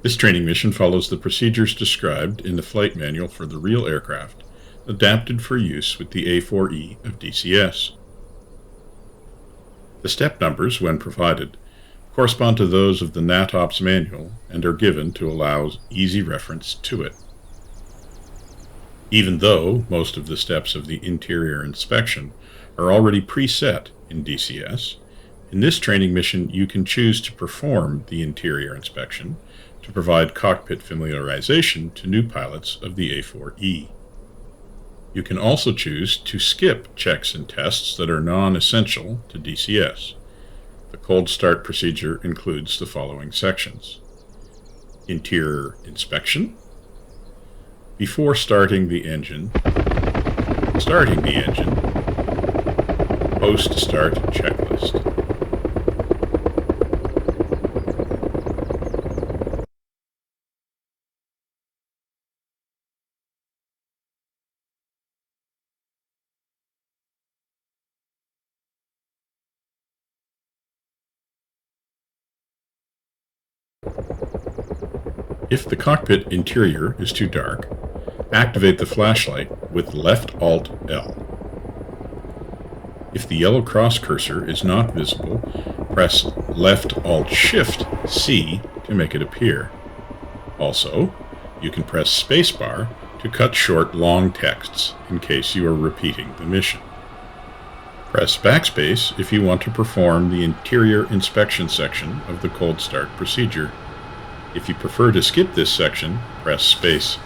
This training mission follows the procedures described in the flight manual for the real aircraft, adapted for use with the A-4E of DCS. The step numbers, when provided, correspond to those of the NATOPS manual and are given to allow easy reference to it. Even though most of the steps of the interior inspection are already preset in DCS, in this training mission you can choose to perform the interior inspection to provide cockpit familiarization to new pilots of the A-4E. You can also choose to skip checks and tests that are non-essential to DCS. The cold start procedure includes the following sections: interior inspection, before starting the engine, post-start checklist. If the cockpit interior is too dark, activate the flashlight with left Alt L. If the yellow cross cursor is not visible, press left Alt Shift C to make it appear. Also, you can press spacebar to cut short long texts in case you are repeating the mission. Press backspace if you want to perform the interior inspection section of the cold start procedure. If you prefer to skip this section, press space.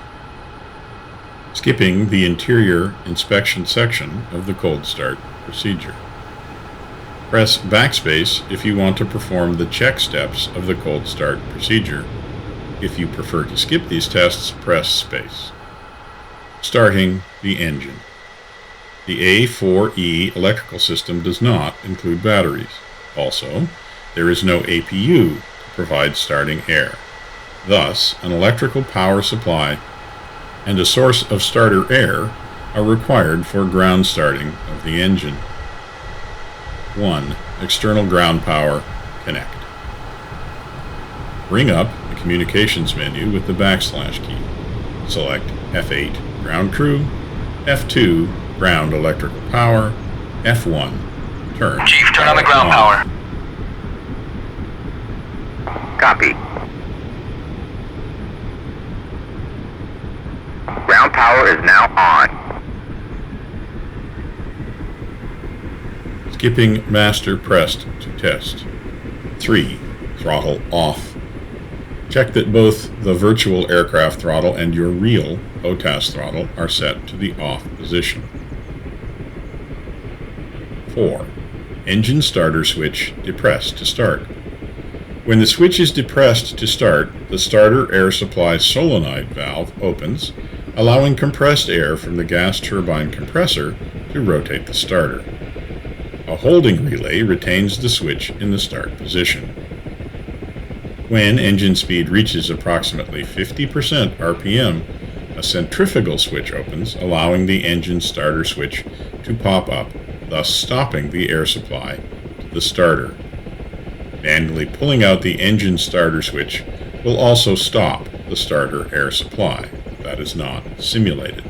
Skipping the interior inspection section of the cold start procedure. Press backspace if you want to perform the check steps of the cold start procedure. If you prefer to skip these tests, press space. Starting the engine. The A-4E electrical system does not include batteries. Also, there is no APU to provide starting air. Thus, an electrical power supply and a source of starter air are required for ground starting of the engine. 1. External ground power, connect. Bring up the communications menu with the backslash key. Select F8 ground crew, F2 ground electrical power, F1 turn. Chief, turn on the ground power. Copy. Ground power is now on. Skipping master pressed to test. 3. Throttle off. Check that both the virtual aircraft throttle and your real OTAS throttle are set to the off position. 4. Engine starter switch depressed to start. When the switch is depressed to start, the starter air supply solenoid valve opens, allowing compressed air from the gas turbine compressor to rotate the starter. A holding relay retains the switch in the start position. When engine speed reaches approximately 50% RPM, a centrifugal switch opens, allowing the engine starter switch to pop up, thus stopping the air supply to the starter. Manually pulling out the engine starter switch will also stop the starter air supply. That is not simulated.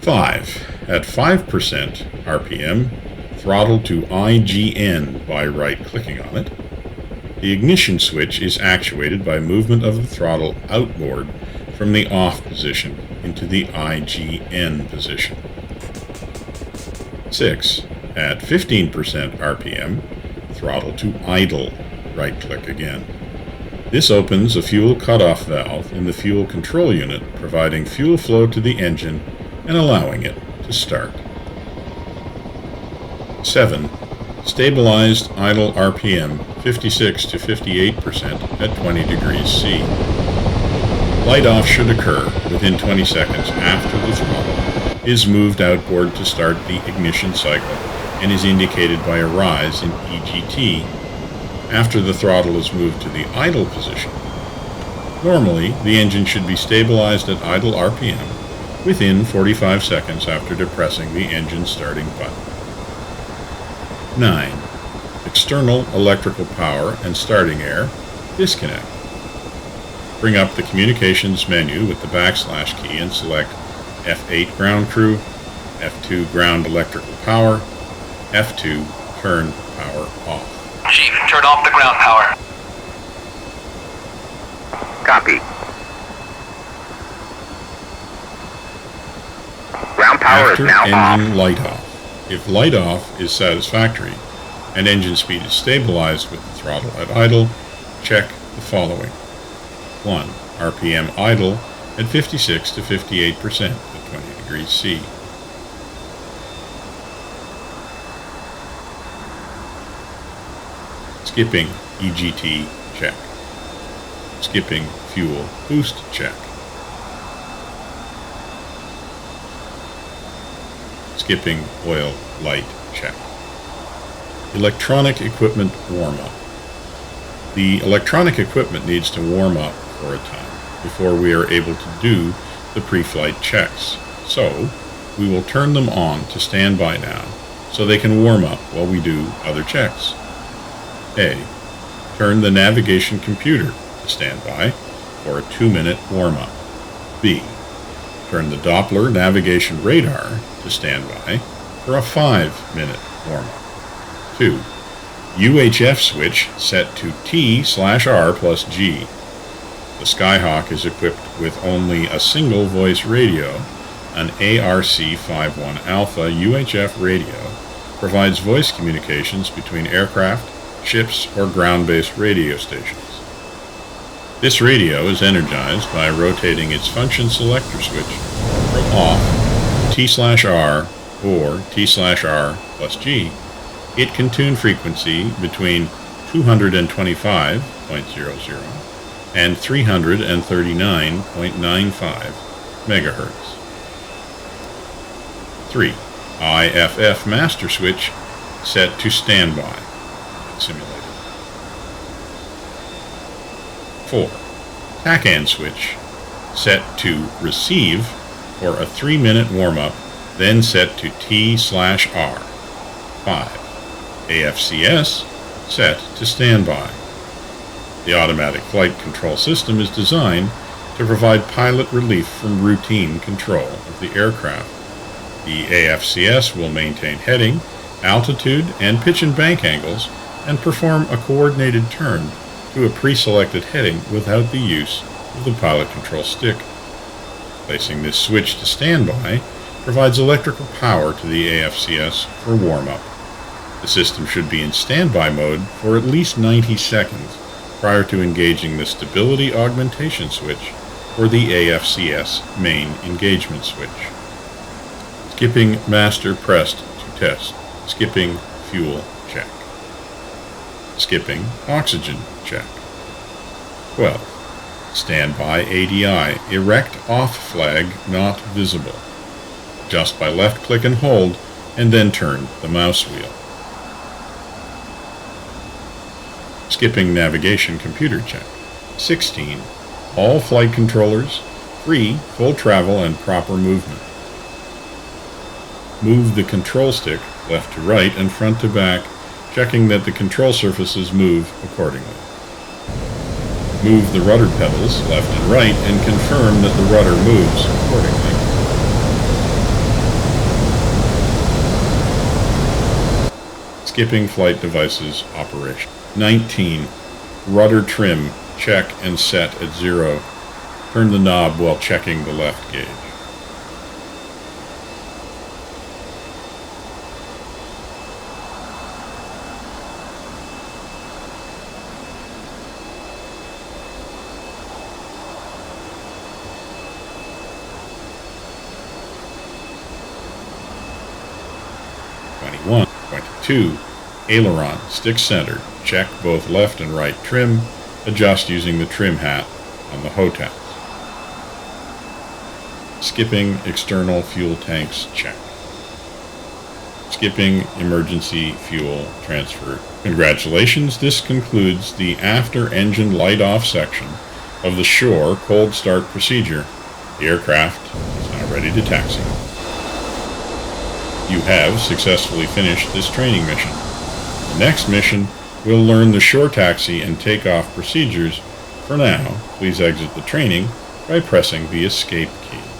5. At 5% RPM, throttle to IGN by right-clicking on it. The ignition switch is actuated by movement of the throttle outboard from the off position into the IGN position. 6. At 15% RPM, throttle to idle, right-click again. This opens a fuel cutoff valve in the fuel control unit, providing fuel flow to the engine and allowing it to start. 7. Stabilized idle RPM 56 to 58% at 20 degrees C. Light off should occur within 20 seconds after the throttle is moved outboard to start the ignition cycle and is indicated by a rise in EGT after the throttle is moved to the idle position. Normally, the engine should be stabilized at idle RPM within 45 seconds after depressing the engine starting button. 9. External electrical power and starting air disconnect. Bring up the communications menu with the /key and select F8 ground crew, F2 ground electrical power, F2 turn power off. Chief, turn off the ground power. Copy. Ground power After is now engine off. light off. If light off is satisfactory and engine speed is stabilized with the throttle at idle, check the following. 1. RPM idle at 56 to 58% at 20 degrees C. Skipping EGT check. Skipping fuel boost check. Skipping oil light check. Electronic equipment warm-up. The electronic equipment needs to warm up for a time before we are able to do the pre-flight checks. So, we will turn them on to standby now so they can warm up while we do other checks. A. Turn the navigation computer to standby for a 2-minute warm-up. B. Turn the Doppler navigation radar to standby for a 5-minute warm-up. 2. UHF switch set to T/R plus G. The Skyhawk is equipped with only a single voice radio. An ARC-51 Alpha UHF radio provides voice communications between aircraft, ships, or ground-based radio stations. This radio is energized by rotating its function selector switch from off to T/R or T/R plus G. It can tune frequency between 225.00 and 339.95 megahertz. 3. IFF master switch set to standby. Simulated. 4. TACAN switch set to receive for a 3-minute warm-up, then set to T/R. 5. AFCS set to standby. The automatic flight control system is designed to provide pilot relief from routine control of the aircraft. The AFCS will maintain heading, altitude, and pitch and bank angles and perform a coordinated turn to a pre-selected heading without the use of the pilot control stick. Placing this switch to standby provides electrical power to the AFCS for warm-up. The system should be in standby mode for at least 90 seconds prior to engaging the stability augmentation switch or the AFCS main engagement switch. Skipping master pressed to test. Skipping fuel check. Skipping oxygen check. 12. Standby ADI. Erect off flag not visible. Adjust by left click and hold and then turn the mouse wheel. Skipping navigation computer check. 16. All flight controllers free, full travel, and proper movement. Move the control stick left to right and front to back, checking that the control surfaces move accordingly. Move the rudder pedals left and right and confirm that the rudder moves accordingly. Skipping flight devices operation. 19. Rudder trim, check and set at 0. Turn the knob while checking the left gauge. Two, aileron, stick centered. Check both left and right trim. Adjust using the trim hat on the HOTAS. Skipping external fuel tanks check. Skipping emergency fuel transfer. Congratulations, this concludes the after engine light off section of the shore cold start procedure. The aircraft is now ready to taxi. You have successfully finished this training mission. The next mission will learn the shore taxi and takeoff procedures For now, please exit the training by pressing the escape key.